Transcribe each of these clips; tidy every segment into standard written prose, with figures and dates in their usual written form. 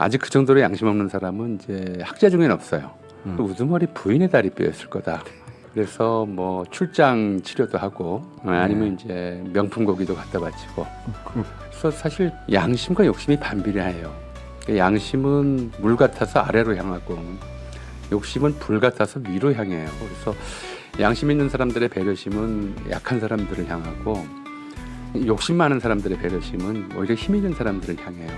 아직 그 정도로 양심 없는 사람은 이제 학자 중에는 없어요. 또 우두머리 부인의 다리뼈였을 거다. 그래서 뭐 출장 치료도 하고 아니면 이제 명품 고기도 갖다 바치고. 그래서 사실 양심과 욕심이 반비례해요. 양심은 물 같아서 아래로 향하고 욕심은 불 같아서 위로 향해요. 그래서 양심 있는 사람들의 배려심은 약한 사람들을 향하고 욕심 많은 사람들의 배려심은 오히려 힘 있는 사람들을 향해요.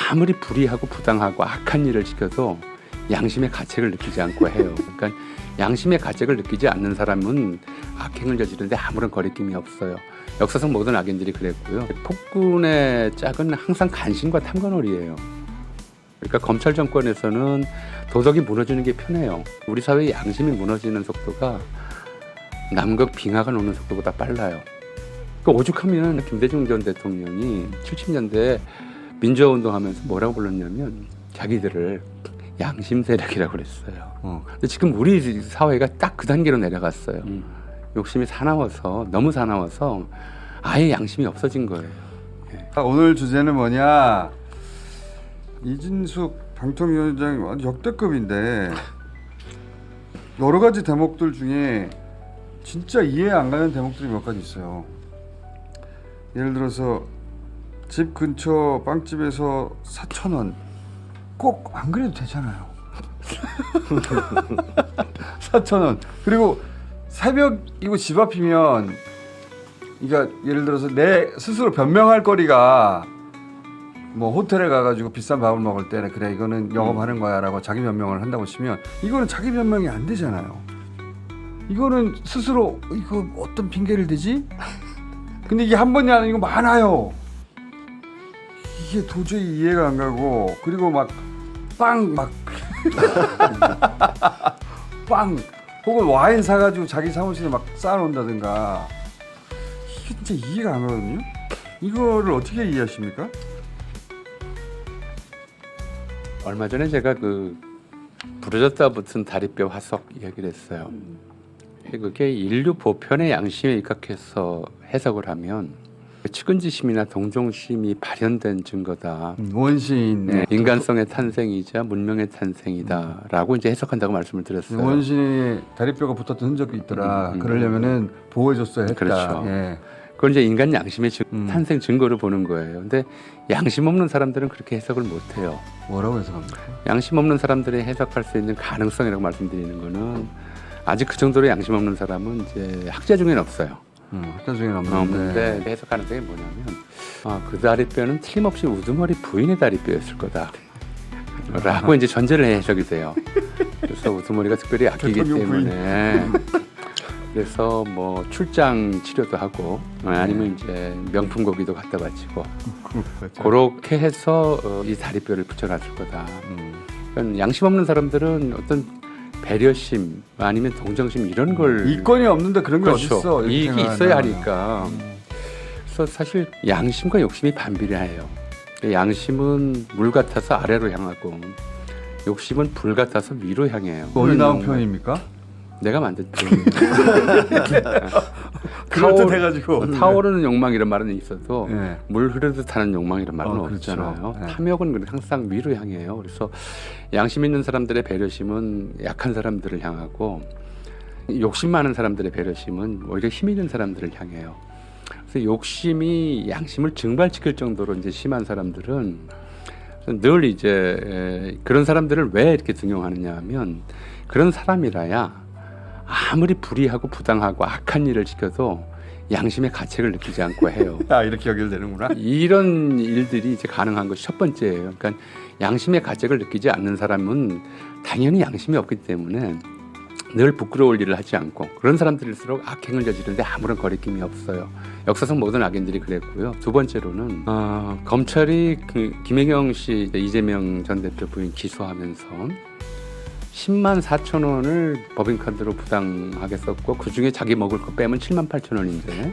아무리 불의하고 부당하고 악한 일을 지켜도 양심의 가책을 느끼지 않고 해요. 그러니까 양심의 가책을 느끼지 않는 사람은 악행을 저지르는데 아무런 거리낌이 없어요. 역사상 모든 악인들이 그랬고요. 폭군의 짝은 항상 간신과 탐관오리예요. 그러니까 검찰 정권에서는 도덕이 무너지는 게 편해요. 우리 사회의 양심이 무너지는 속도가 남극 빙하가 녹는 속도보다 빨라요. 그 오죽하면 김대중 전 대통령이 70년대에 민주화운동하면서 뭐라고 불렀냐면 자기들을 양심 세력이라고 그랬어요. 근데 지금 우리 사회가 딱 그 단계로 내려갔어요. 욕심이 사나워서 너무 사나워서 아예 양심이 없어진 거예요. 오늘 주제는 뭐냐? 이진숙 방통위원장 역대급인데 여러 가지 대목들 중에 진짜 이해 안 가는 대목들이 몇 가지 있어요. 예를 들어서 집 근처 빵집에서 4,000원 꼭 안 그래도 되잖아요. 4,000원. 그리고 새벽이고 집 앞이면 그러니까 예를 들어서 내 스스로 변명할 거리가 뭐 호텔에 가가지고 비싼 밥을 먹을 때는 그래 이거는 영업하는 거야라고 자기 변명을 한다고 치면 이거는 자기 변명이 안 되잖아요. 이거는 스스로 이거 어떤 핑계를 대지? 근데 이게 한 번이 아니고 이거 많아요. 이게 도저히 이해가 안 가고 그리고 막 빵 혹은 와인 사가지고 자기 사무실에 막 쌓아놓는다든가 이게 진짜 이해가 안 가거든요. 이거를 어떻게 이해하십니까? 얼마 전에 제가 그 부러졌다 붙은 다리뼈 화석 이야기를 했어요. 그게 인류 보편의 양심에 입각해서 해석을 하면 측은지심이나 동정심이 발현된 증거다. 원시인 인간성의 탄생이자 문명의 탄생이다라고 이제 해석한다고 말씀을 드렸어요. 원시인이 다리뼈가 붙었던 흔적이 있더라. 그러려면은 보호해줬어야 했다. 그렇죠. 예. 그걸 이제 인간 양심의 탄생 증거를 보는 거예요. 근데 양심 없는 사람들은 그렇게 해석을 못 해요. 뭐라고 해석합니까? 양심 없는 사람들이 해석할 수 있는 가능성이라고 말씀드리는 거는 아직 그 정도로 양심 없는 사람은 이제 학자 중에는 없어요. 학자 중에는 없는데 해석 가능성이 뭐냐면 그 다리뼈는 틀림없이 우두머리 부인의 다리뼈였을 거다 라고 이제 전제를 해석이 돼요. 그래서 우두머리가 특별히 아끼기 때문에 그래서 뭐 출장 치료도 하고 아니면 이제 명품 고기도 갖다 바치고 그렇게 해서 이 다리뼈를 붙여놨을 거다. 그러니까 양심 없는 사람들은 어떤 배려심 아니면 동정심 이런 걸 이권이 없는데 그런 게 그렇죠. 어딨어. 이익이 있어야 하니까. 그래서 사실 양심과 욕심이 반비례해요. 양심은 물 같아서 아래로 향하고 욕심은 불 같아서 위로 향해요. 어디 나온 표현입니까? 내가 만든 표현이에요. 그럴듯해가지고 타오르는 욕망 이런 말은 있어도 네. 물 흐르듯 하는 욕망 이런 말은 그렇죠. 없잖아요. 네. 탐욕은 항상 위로 향해요. 그래서 양심 있는 사람들의 배려심은 약한 사람들을 향하고 욕심 많은 사람들의 배려심은 오히려 힘 있는 사람들을 향해요. 그래서 욕심이 양심을 증발시킬 정도로 이제 심한 사람들은 늘 이제 그런 사람들을 왜 이렇게 등용하느냐 하면 그런 사람이라야 아무리 불의하고 부당하고 악한 일을 지켜도 양심의 가책을 느끼지 않고 해요. 이렇게 연결되는구나. 이런 일들이 이제 가능한 것이 첫 번째예요. 그러니까 양심의 가책을 느끼지 않는 사람은 당연히 양심이 없기 때문에 늘 부끄러울 일을 하지 않고 그런 사람들일수록 악행을 저지르는데 아무런 거리낌이 없어요. 역사상 모든 악인들이 그랬고요. 두 번째로는 검찰이 김혜경 씨 이재명 전 대표 부인 기소하면서 10만 4천 원을 법인카드로 부당하게 썼고 그중에 자기 먹을 거 빼면 7만 8천 원인데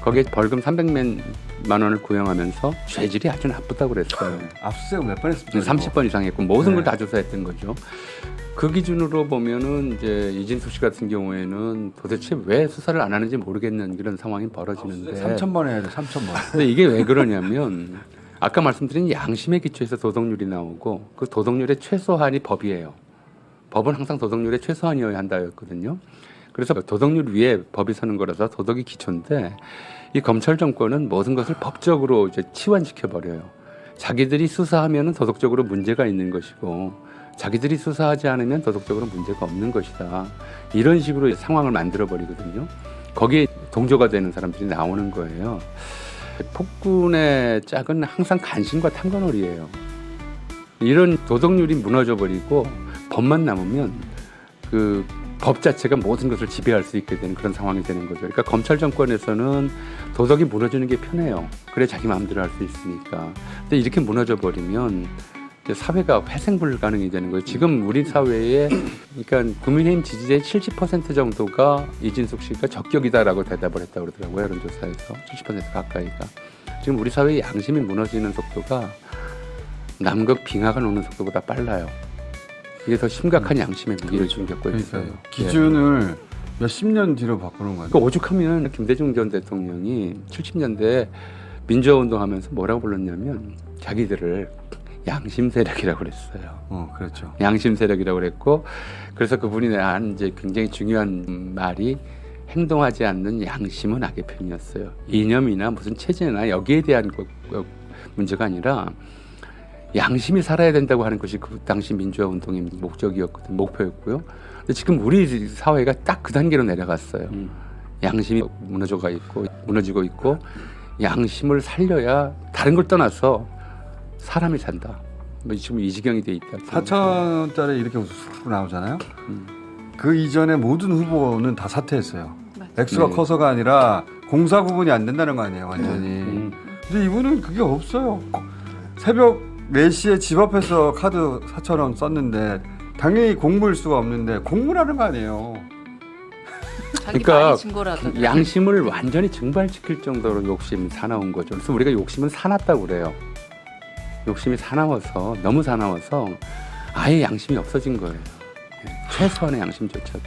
거기에 벌금 300만 원을 구형하면서 죄질이 아주 나쁘다고 그랬어요. 압수수색 몇 번 했습니까? 30번 이상 했고 모든 걸 네. 다 조사했던 거죠. 그 기준으로 보면은 이제 이진숙 씨 같은 경우에는 도대체 왜 수사를 안 하는지 모르겠는 그런 상황이 벌어지는데 3,000번 해야 돼. 3,000번. 근데 이게 왜 그러냐면 아까 말씀드린 양심의 기초에서 도덕률이 나오고 그 도덕률의 최소한이 법이에요. 법은 항상 도덕률의 최소한이어야 한다였거든요. 그래서 도덕률 위에 법이 서는 거라서 도덕이 기초인데 이 검찰 정권은 모든 것을 법적으로 이제 치환시켜 버려요. 자기들이 수사하면은 도덕적으로 문제가 있는 것이고 자기들이 수사하지 않으면 도덕적으로 문제가 없는 것이다. 이런 식으로 상황을 만들어 버리거든요. 거기에 동조가 되는 사람들이 나오는 거예요. 폭군의 짝은 항상 간신과 탐관오리예요. 이런 도덕률이 무너져 버리고 법만 남으면 그 법 자체가 모든 것을 지배할 수 있게 되는 그런 상황이 되는 거죠. 그러니까 검찰 정권에서는 도덕이 무너지는 게 편해요. 그래 자기 마음대로 할 수 있으니까. 근데 이렇게 무너져 버리면 이제 사회가 회생 불가능이 되는 거예요. 지금 우리 사회에 그러니까 국민의힘 지지자의 70% 정도가 이진숙 씨가 적격이다라고 대답을 했다고 그러더라고요. 여론조사에서 70% 가까이가. 지금 우리 사회의 양심이 무너지는 속도가 남극 빙하가 녹는 속도보다 빨라요. 이게 더 심각한 양심의 위기를 지금 겪고 있어요. 기준을 몇십 년 뒤로 바꾸는 거예요. 그러니까 오죽하면 김대중 전 대통령이 70년대에 민주화 운동하면서 뭐라고 불렀냐면 자기들을 양심 세력이라고 그랬어요. 그렇죠. 양심 세력이라고 그랬고 그래서 그분이 한 이제 굉장히 중요한 말이 행동하지 않는 양심은 악의 편이었어요. 이념이나 무슨 체제나 여기에 대한 문제가 아니라 양심이 살아야 된다고 하는 것이 그 당시 민주화 운동의 목적이었거든, 목표였고요. 근데 지금 우리 사회가 딱 그 단계로 내려갔어요. 양심이 무너지고 있고 양심을 살려야 다른 걸 떠나서 사람이 산다. 뭐 지금 이 지경이 돼 있다. 4,000원짜리 이렇게 쑥 나오잖아요. 그 이전에 모든 후보는 다 사퇴했어요. 액수가 네. 커서가 아니라 공사 구분이 안 된다는 거 아니에요, 완전히. 근데 이분은 그게 없어요. 새벽 4시에 집 앞에서 카드 4,000원 썼는데 당연히 공무일 수가 없는데 공무라는 거 아니에요. 자기 그러니까 많이 증거라던가. 양심을 완전히 증발시킬 정도로 욕심 사나운 거죠. 그래서 우리가 욕심은 사납다고 그래요. 욕심이 사나워서 너무 사나워서 아예 양심이 없어진 거예요. 최소한의 양심조차.